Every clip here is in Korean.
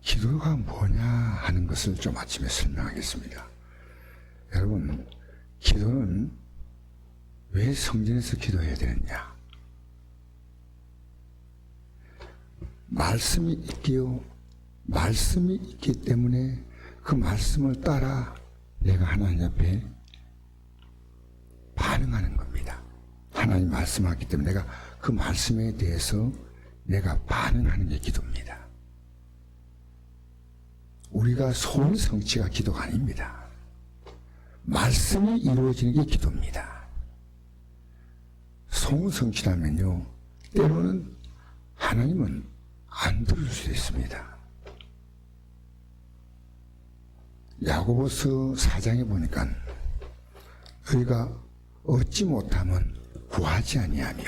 기도가 뭐냐 하는 것을 좀 아침에 설명하겠습니다. 여러분, 기도는 왜 성전에서 기도해야 되느냐? 말씀이 있기요. 말씀이 있기 때문에 그 말씀을 따라 내가 하나님 앞에 반응하는 겁니다. 하나님 말씀하기 때문에 내가 그 말씀에 대해서 내가 반응하는 게 기도입니다. 우리가 소원 성취가 기도가 아닙니다. 말씀이 이루어지는 게 기도입니다. 소원 성취라면요, 때로는 하나님은 안 들을 수 있습니다. 야고보서 4장에 보니까 너희가 얻지 못하면 구하지 아니하며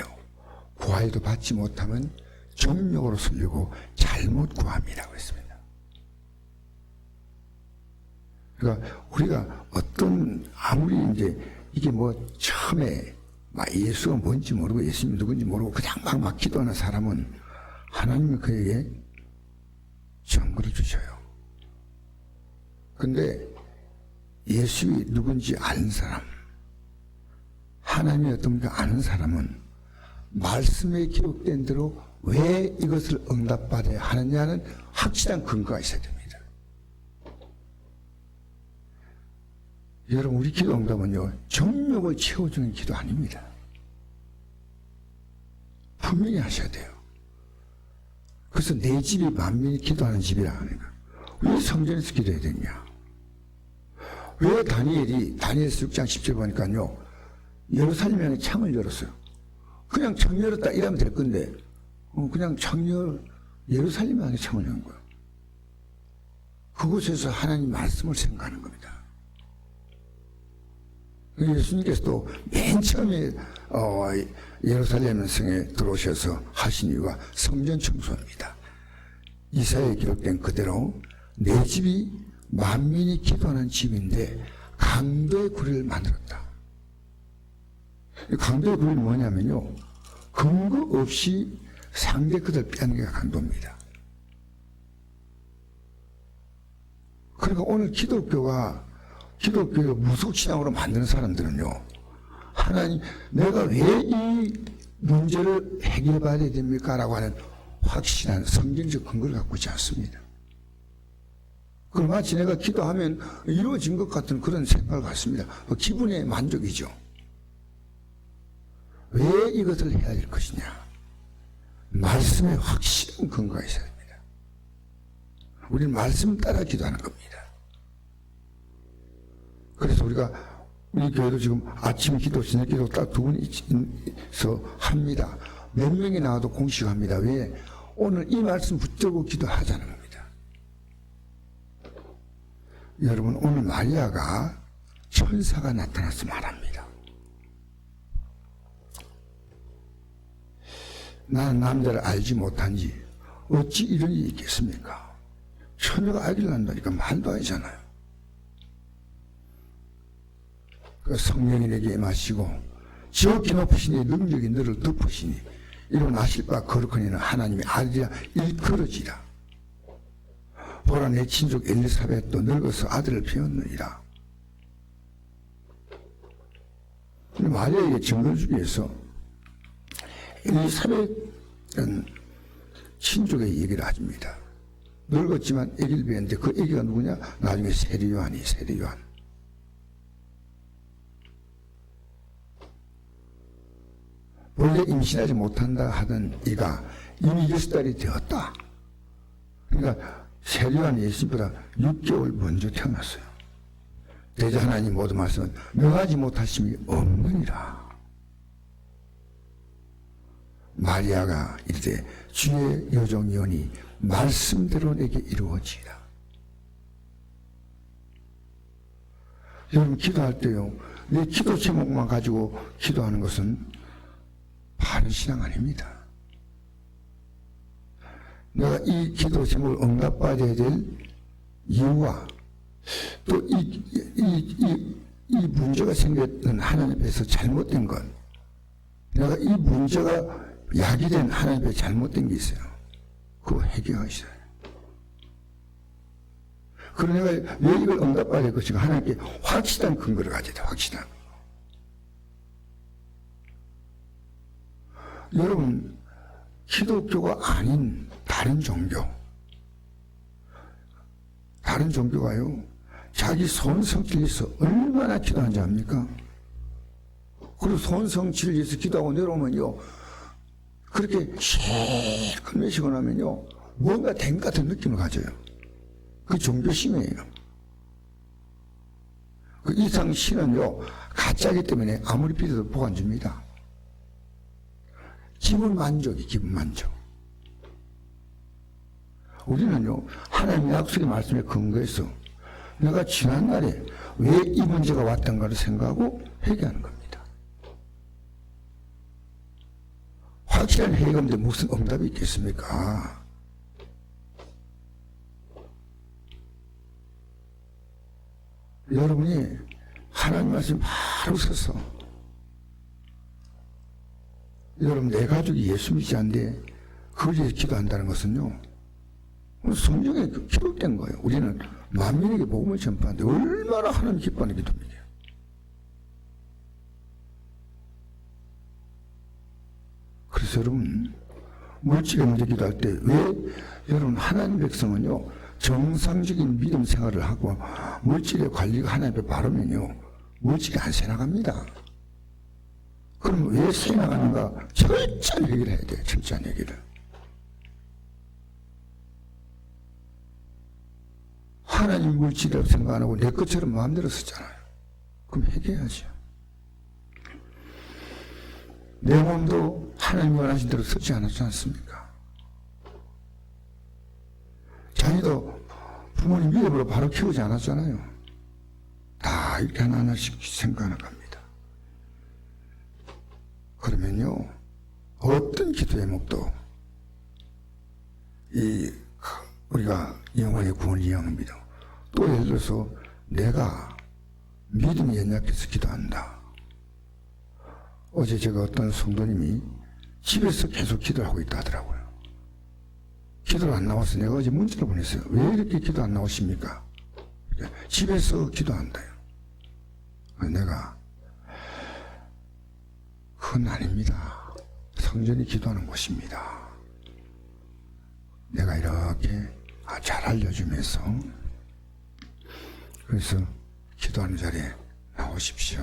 구하여도 받지 못하면 정욕으로 쓸리고 잘못 구함이라고 했습니다. 그러니까 우리가 아무리 이제 이게 뭐 처음에 막 예수가 뭔지 모르고 예수님이 누군지 모르고 그냥 막 기도하는 사람은 하나님이 그에게 정보를 주셔요. 근데 예수가 누군지 아는 사람, 하나님이 어떤가 아는 사람은 말씀에 기록된 대로 왜 이것을 응답받아야 하느냐는 확실한 근거가 있어야 됩니다. 여러분, 우리 기도 응답은요, 정욕을 채워주는 기도 아닙니다. 분명히 하셔야 돼요. 그래서 내 집이 만민이 기도하는 집이라 하니까 왜 성전에서 기도해야 되냐? 왜 다니엘서 6장 10절 보니까요, 예루살렘에 창을 열었어요. 그냥 창 열었다 이러면 될 건데 그냥 예루살렘 안에 창을 연 거예요. 그곳에서 하나님 말씀을 생각하는 겁니다. 예수님께서도 맨 처음에 예루살렘 성에 들어오셔서 하신 이유가 성전 청소입니다. 이사야에 기록된 그대로 내 집이 만민이 기도하는 집인데 강도의 구리를 만들었다. 강도의 구리는 뭐냐면요, 근거 없이 상대 것을 빼는 게 강도입니다. 그러니까 오늘 기독교를 무속신앙으로 만드는 사람들은요, 하나님, 내가 왜 이 문제를 해결받아야 됩니까? 라고 하는 확실한 성경적 근거를 갖고 있지 않습니다. 그럼 마치 내가 기도하면 이루어진 것 같은 그런 생각을 갖습니다. 기분의 만족이죠. 왜 이것을 해야 될 것이냐? 말씀에 확실한 근거가 있어야 됩니다. 우리는 말씀 따라 기도하는 겁니다. 그래서 우리 교회도 지금 아침 기도, 저녁 기도 딱 두 분이서 합니다. 몇 명이 나와도 공식합니다. 왜? 오늘 이 말씀 붙들고 기도하자는 겁니다. 여러분, 오늘 마리아가 천사가 나타나서 말합니다. 나는 남자를 알지 못한지 어찌 이런 일이 있겠습니까? 처녀가 아기를 낳는다니까 말도 아니잖아요. 그 성령이 내게 임하시고 지극히 높으시니 능력이 너를 덮으시니 이로 나실 바 거룩하니는 하나님의 아들이라 일컬어지라. 보라, 내 친족 엘리사벳도 늙어서 아들을 배웠느니라. 마리아에게 증거를 주기 위해서 엘리사벳은 친족의 얘기를 하십니다. 늙었지만 아기를 배웠는데 그 아기가 누구냐? 나중에 세례요한이 세례요한. 원래 임신하지 못한다 하던 이가 이미 6달이 되었다. 그러니까 세례요한 예수님보다 6개월 먼저 태어났어요. 대저 하나님 모두 말씀은 명하지 못하심이 없느니라. 마리아가 이르되 주의 여종이오니 말씀대로 내게 이루어지라. 여러분, 기도할 때요, 내 기도 제목만 가지고 기도하는 것은 바른 신앙 아닙니다. 내가 이 기도 제목을 응답받아야 될 이유와 또 이 문제가 생겼던 하나님 앞에서 잘못된 것, 내가 이 문제가 야기된 하나님 앞에 잘못된 게 있어요. 그거 해결하셔야 돼요. 그런 내가 왜 이걸 응답받아야 될 것인가? 하나님께 확실한 근거를 가져야 돼, 확실한. 여러분, 기독교가 아닌 다른 종교가요, 자기 소원성취를 위해서 얼마나 기도하는지 압니까? 그리고 소원성취를 위해서 기도하고 내려오면요, 그렇게 실컷 매시고 나면요, 뭔가 된 것 같은 느낌을 가져요. 그 종교심이에요. 그 이상 신은요, 가짜이기 때문에 아무리 빌어도 복 안 줍니다. 기분 만족이 기분 만족. 우리는요, 하나님의 약속의 말씀에 근거해서 내가 지난날에 왜 이 문제가 왔던가를 생각하고 회개하는 겁니다. 확실한 회개인데 무슨 응답이 있겠습니까? 여러분이 하나님 말씀 바로 서서, 여러분 내 가족이 예수 믿지 않는데 그걸 위해서 기도한다는 것은요, 성경에 기록된 거예요. 우리는 만민에게 복음을 전파하는데 얼마나 하나님 기뻐하는 기도입니다. 그래서 여러분, 물질의 문제 기도할 때 왜 여러분 하나님 백성은요, 정상적인 믿음 생활을 하고 물질의 관리가 하나님 앞에 바르면요, 물질이 안 새나갑니다. 그럼 왜 새나가는가? 철저한 얘기를 해야 돼요. 철저한 얘기를. 하나님 물질이라고 생각 안 하고 내 것처럼 마음대로 쓰잖아요. 그럼 회개해야죠. 내 몸도 하나님 원하신 대로 쓰지 않았지 않습니까? 자기도 부모님 믿음으로 바로 키우지 않았잖아요. 다 이렇게 하나하나씩 생각하는 겁니다. 그러면요, 어떤 기도 제목도 우리가 영혼의 구원을 이해합니다. 또 예를 들어서 내가 믿음이 연약해서 기도한다. 어제 제가 어떤 성도님이 집에서 계속 기도를 하고 있다 하더라고요. 기도를 안 나와서 내가 어제 문자를 보냈어요. 왜 이렇게 기도 안 나오십니까? 집에서 기도한다요. 내가 그건 아닙니다. 성전이 기도하는 곳입니다. 내가 이렇게 잘 알려주면서, 그래서 기도하는 자리에 나오십시오.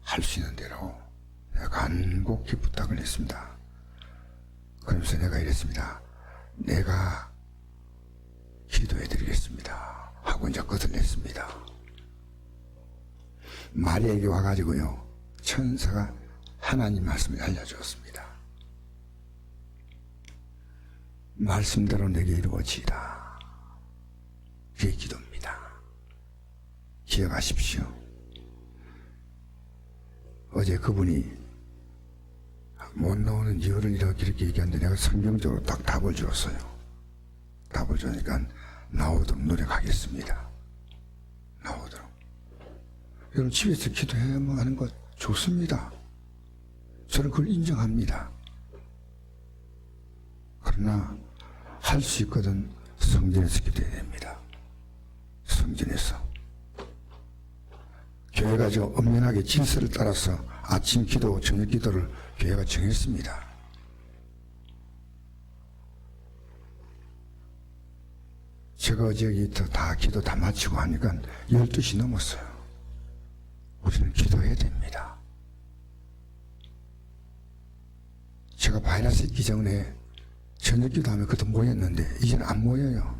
할 수 있는 대로 내가 간곡히 부탁을 했습니다. 그러면서 내가 이랬습니다. 내가 기도해 드리겠습니다 하고 이제 끝을 냈습니다. 마리아에게 와가지고요, 천사가 하나님 말씀을 알려주었습니다. 말씀대로 내게 이루어지이다. 그게 기도입니다. 기억하십시오. 어제 그분이 못 나오는 이유를 이렇게 얘기하는데 내가 성경적으로 딱 답을 줬어요. 답을 주니까 나오도록 노력하겠습니다. 나오도록. 여러분 집에서 기도해야만 하는 것 좋습니다. 저는 그걸 인정합니다. 그러나 할 수 있거든 성전에서 기도해야 됩니다. 성전에서. 교회가 저 엄연하게 질서를 따라서 아침 기도, 저녁 기도를 교회가 정했습니다. 제가 어제 다 기도 다 마치고 하니까 12시 넘었어요. 우리는 기도해야 됩니다. 제가 바이러스 있기 전에 저녁 기도하면 그것도 모였는데 이제는 안 모여요.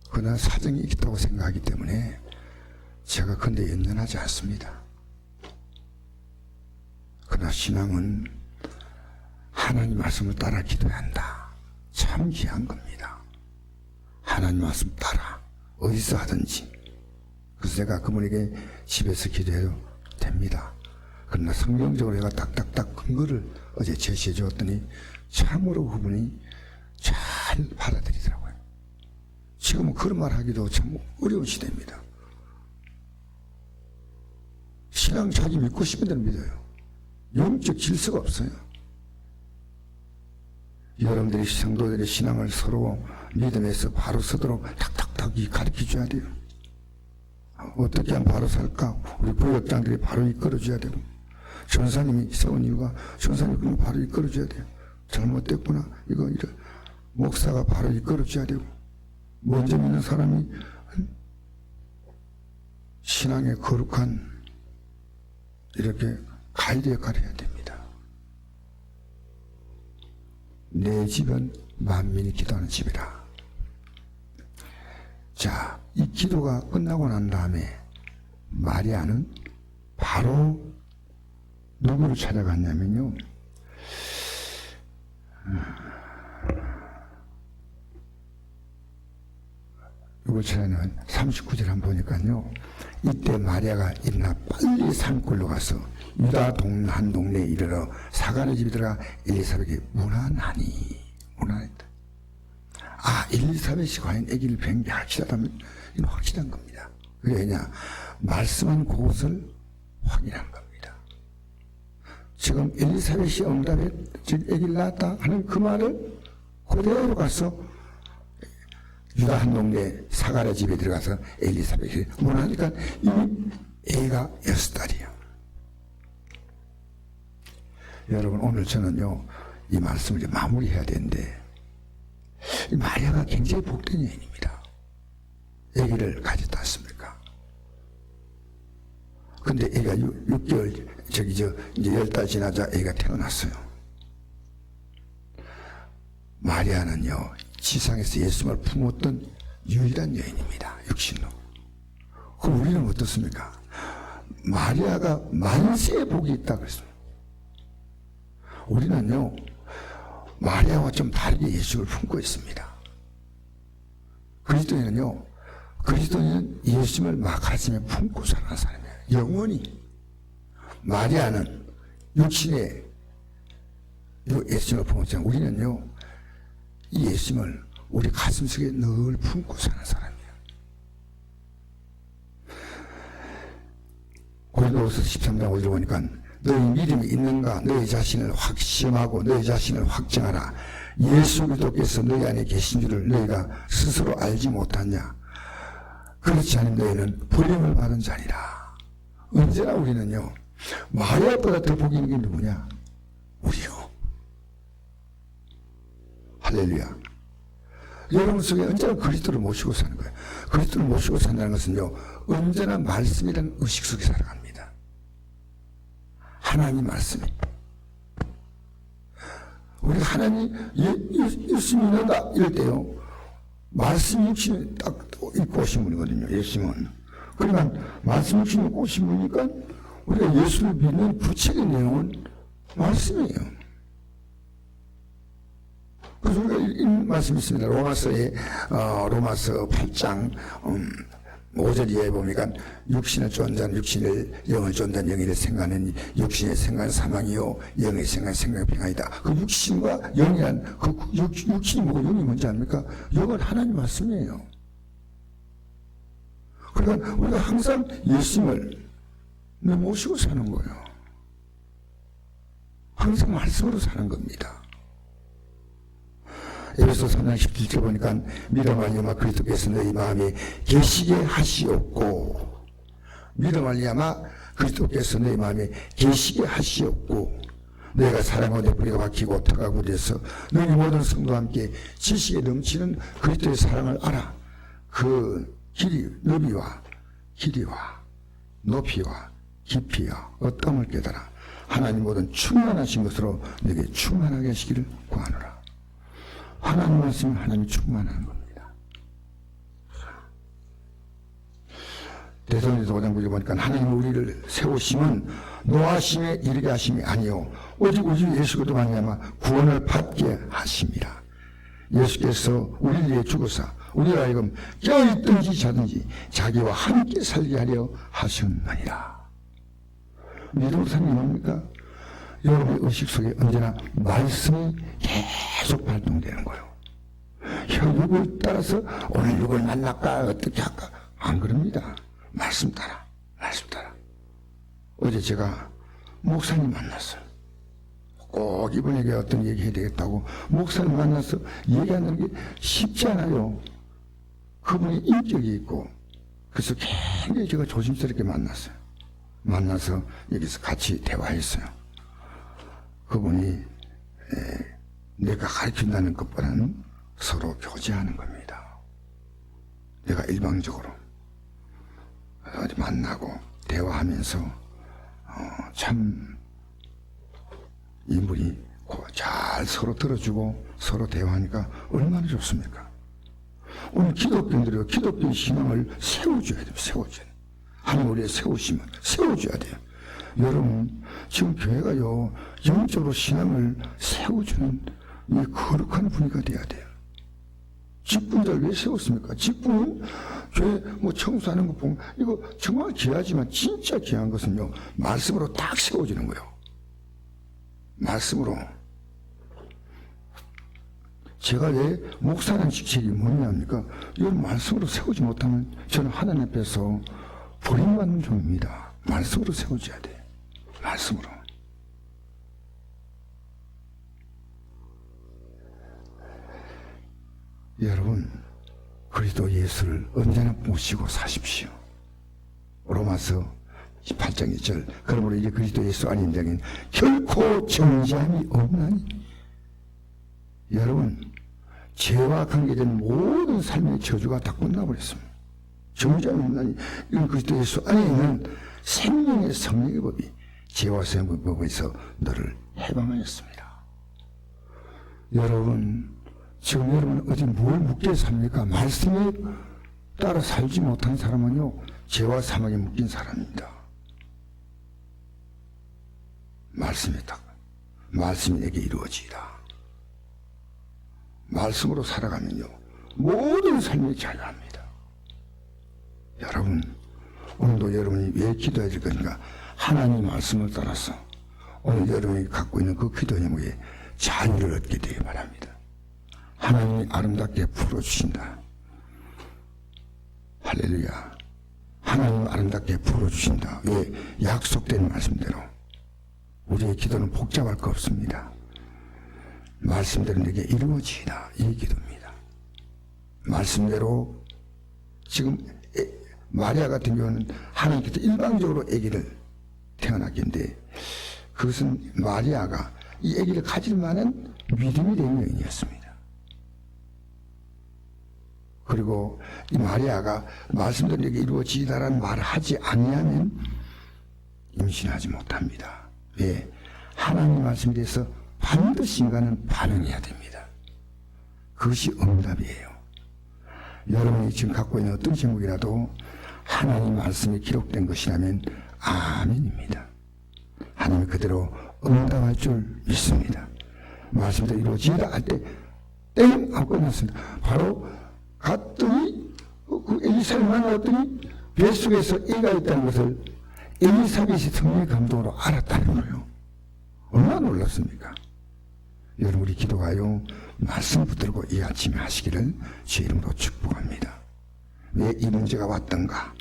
그러나 사정이 있다고 생각하기 때문에 제가 근데 연연하지 않습니다. 그러나 신앙은 하나님 말씀을 따라 기도해야 한다. 참 귀한 겁니다. 하나님 말씀 따라 어디서 하든지. 그래서 제가 그분에게 집에서 기도해도 됩니다. 그러나 성경적으로 내가 딱딱딱 근거를 어제 제시해 주었더니 참으로 그분이 잘 받아들이더라고요. 지금은 그런 말 하기도 참 어려운 시대입니다. 신앙 자기 믿고 싶은 대로 믿어요. 영적 질서가 없어요. 여러분들이 성도들의 신앙을 서로 믿음에서 바로 서도록 탁탁탁 정확히 가르쳐 줘야 돼요. 어떻게 하면 바로 살까? 우리 부역장들이 바로 이끌어 줘야 되고, 전사님이 세운 이유가 전사님이 그냥 바로 이끌어 줘야 돼요. 잘못됐구나. 이거 목사가 바로 이끌어 줘야 되고, 먼저 믿는 사람이 신앙의 거룩한 이렇게 가이드 역할을 해야 됩니다. 내 집은 만민이 기도하는 집이라. 자, 이 기도가 끝나고 난 다음에 마리아는 바로 누구를 찾아갔냐면요, 누구를 찾아가냐면 39절 한번 보니까요, 이때 마리아가 일어나 빨리 산골로 가서 유다 한 동네에 이르러 사간의 집에 들어가 엘리사벳에게 문안하니. 문안했다. 아, 엘리사벳이 과연 아기를 뵌 게 확실하다면 이건 확실한 겁니다. 왜냐? 말씀한 그것을 확인한 겁니다. 지금 엘리사벳이 응답해 즉 아기를 낳았다 하는 그 말을 그대로 가서 유다 한 동네 사가랴 집에 들어가서 엘리사벳이 문하니까 이미 애가 6달이에요. 여러분, 오늘 저는요, 이 말씀을 이제 마무리해야 되는데, 이 마리아가 굉장히 복된 여인입니다. 아기를 가졌다 했습니까? 근데 애가 6개월, 이제 10달 지나자 애가 태어났어요. 마리아는요, 지상에서 예수님을 품었던 유일한 여인입니다. 육신으로. 그럼 우리는 어떻습니까? 마리아가 만세의 복이 있다고 했습니다. 우리는요, 마리아와 좀 다르게 예수를 품고 있습니다. 그리스도인은요, 그리스도인은 예수님을 막 가슴에 품고 살아가는 사람이에요. 영원히. 마리아는 육신에 예수님을 품었지만 우리는요, 이 예수님을 우리 가슴속에 늘 품고 사는 사람이에요. 고린도후서 13장 5절 보니까 너희 믿음이 있는가 너희 자신을 확심하고 너희 자신을 확증하라. 예수 그리스도께서 너희 안에 계신 줄을 너희가 스스로 알지 못하냐. 그렇지 않으면 너희는 버림을 받은 자니라. 언제나 우리는요, 마리아보다 더 복이 있는 게 누구냐? 우리요. 할렐루야. 여러분 속에 언제나 그리스도를 모시고 사는 거예요. 그리스도를 모시고 산다는 것은요, 언제나 말씀이라는 의식 속에 살아갑니다. 하나님 말씀이. 우리가 하나님 예수 믿는다 이럴 때요, 말씀 육신을 딱 입고 오신 분이거든요. 예수님은. 그러니까 말씀 육신을 입고 오신 분이니까 우리가 예수를 믿는 구체의 내용은 말씀이에요. 그래서 우리가 이 말씀이 있습니다. 로마서 8장 5절 이하에 보니까 육신을 쫓는 육신을, 영을 쫓는 영을 생각하는 육신의 생각은 사망이요 영의 생각은 생각의 평안이다. 그 육신과 영이란 그 육신이 뭐고 영이 뭔지 압니까? 영은 하나님 말씀이에요. 그러니까 우리가 항상 예수님을 모시고 사는 거예요. 항상 말씀으로 사는 겁니다. 에베소서 3장 17절 보니까 믿음 말미암아 그리스도께서 너희 마음에 계시게 하시옵고, 믿음 말미암아 그리스도께서 너희 마음에 계시게 하시옵고, 너희가 사랑하고 뿌리가 박히고 터가 굳어서 너희 모든 성도와 함께 지식에 넘치는 그리스도의 사랑을 알아. 그 너비와 길이와 높이와 깊이와 어떠함을 깨달아 하나님 모든 충만하신 것으로 너에게 충만하게 하시기를 구하노라. 하나님 말씀은 하나님이 충만한 겁니다. 대선에서 5장 9절 보니까 하나님 우리를 세우심은 노하심에 이르게 하심이 아니요 오직 우리 예수 그리스도 말미암아 구원을 받게 하심이라. 예수께서 우리를 위해 죽으사 우리가 하여금 깨어있든지 자든지 자기와 함께 살게 하려 하셨느니라. 믿음으로 사는 게 뭡니까? 여러분의 의식 속에 언제나 말씀이 계속 발동되는 거예요. 혈육을 따라서 오늘 누굴 만날까 어떻게 할까 안 그럽니다. 말씀 따라, 말씀 따라. 어제 제가 목사님 만났어요. 꼭 이분에게 어떤 얘기 해야 되겠다고 목사님 만나서 얘기하는 게 쉽지 않아요. 그분이 인격이 있고, 그래서 굉장히 제가 조심스럽게 만났어요. 만나서 여기서 같이 대화했어요. 그분이 내가 가르친다는 것보다는 서로 교제하는 겁니다. 내가 일방적으로 어디 만나고 대화하면서 참 인물이 잘 서로 들어주고 서로 대화하니까 얼마나 좋습니까? 오늘 기독교인들이 기독교 신앙을 세워줘야 돼요. 세워줘야 돼요. 하나님 우리의 세우시면 세워줘야 돼요. 여러분 지금 교회가요 영적으로 신앙을 세워주는 이 거룩한 분위기가 돼야 돼요. 직분들 왜 세웠습니까? 직분은 교회 뭐 청소하는 거 보면 이거 정말 귀하지만 진짜 귀한 것은요 말씀으로 딱 세워지는 거예요. 말씀으로. 제가 왜 목사라는 직책이 뭐냐니까 이걸 말씀으로 세우지 못하면 저는 하나님 앞에서 버림받는 종입니다. 말씀으로 세워줘야 돼. 말씀으로. 여러분 그리스도 예수를 언제나 모시고 사십시오. 로마서 8장 2절 그러므로 이제 그리스도 예수 아닌 자는 결코 정죄함이 없나니. 여러분 죄와 관계된 모든 삶의 저주가 다 끝나버렸습니다. 정죄함이 없나니 이건 그리스도 예수 안에 있는 생명의 성령의 법이 죄와 생명의 법에서 너를 해방하였습니다. 여러분 지금 여러분 어디 뭘 묶여 삽니까? 말씀에 따라 살지 못한 사람은요 죄와 사망에 묶인 사람입니다. 말씀이 딱 말씀이 내게 이루어지리라. 말씀으로 살아가면요 모든 삶이 자유합니다. 여러분 오늘도 여러분이 왜 기도해야 될 거니까 하나님 말씀을 따라서 오늘 여러분이 갖고 있는 그 기도 제목에 자유를 얻게 되기 바랍니다. 하나님이 아름답게 풀어주신다. 할렐루야. 하나님 아름답게 풀어주신다. 왜? 약속된 말씀대로. 우리의 기도는 복잡할 거 없습니다. 말씀대로 내게 이루어지리라. 이 기도입니다. 말씀대로 지금 마리아 같은 경우는 하나님께서 일방적으로 아기를 태어났기 때문에 그것은 마리아가 이 아기를 가질 만한 믿음이 된 여인이었습니다. 그리고 이 마리아가 말씀대로 내게 이루어지리라는 말을 하지 아니하면 임신하지 못합니다. 왜? 하나님 말씀에 대해서 반드시 인간은 반응해야 됩니다. 그것이 응답이에요. 여러분이 지금 갖고 있는 어떤 제목이라도 하나님 말씀이 기록된 것이라면 아멘입니다. 하나님이 그대로 응답할 줄 믿습니다. 말씀대로 이루어지리라 할 때 땡 하고 끝났습니다. 바로 갔더니 그 엘리사를 만났더니 뱃속에서 애가 있다는 것을 엘리사벳이 성령의 감동으로 알았다는 거예요. 얼마나 놀랐습니까? 여러분 우리 기도하여 말씀 붙들고 이 아침에 하시기를 주의 이름으로 축복합니다. 왜 이 문제가 왔던가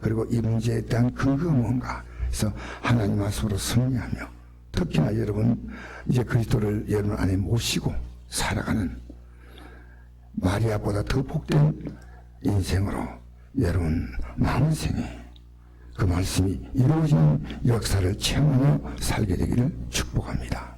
그리고 이 문제에 대한 근거가 뭔가 그래서 하나님 말씀으로 승리하며 특히나 여러분 이제 그리스도를 여러분 안에 모시고 살아가는 마리아보다 더 복된 인생으로 여러분 남은 생에 그 말씀이 이루어지는 역사를 체험하며 살게 되기를 축복합니다.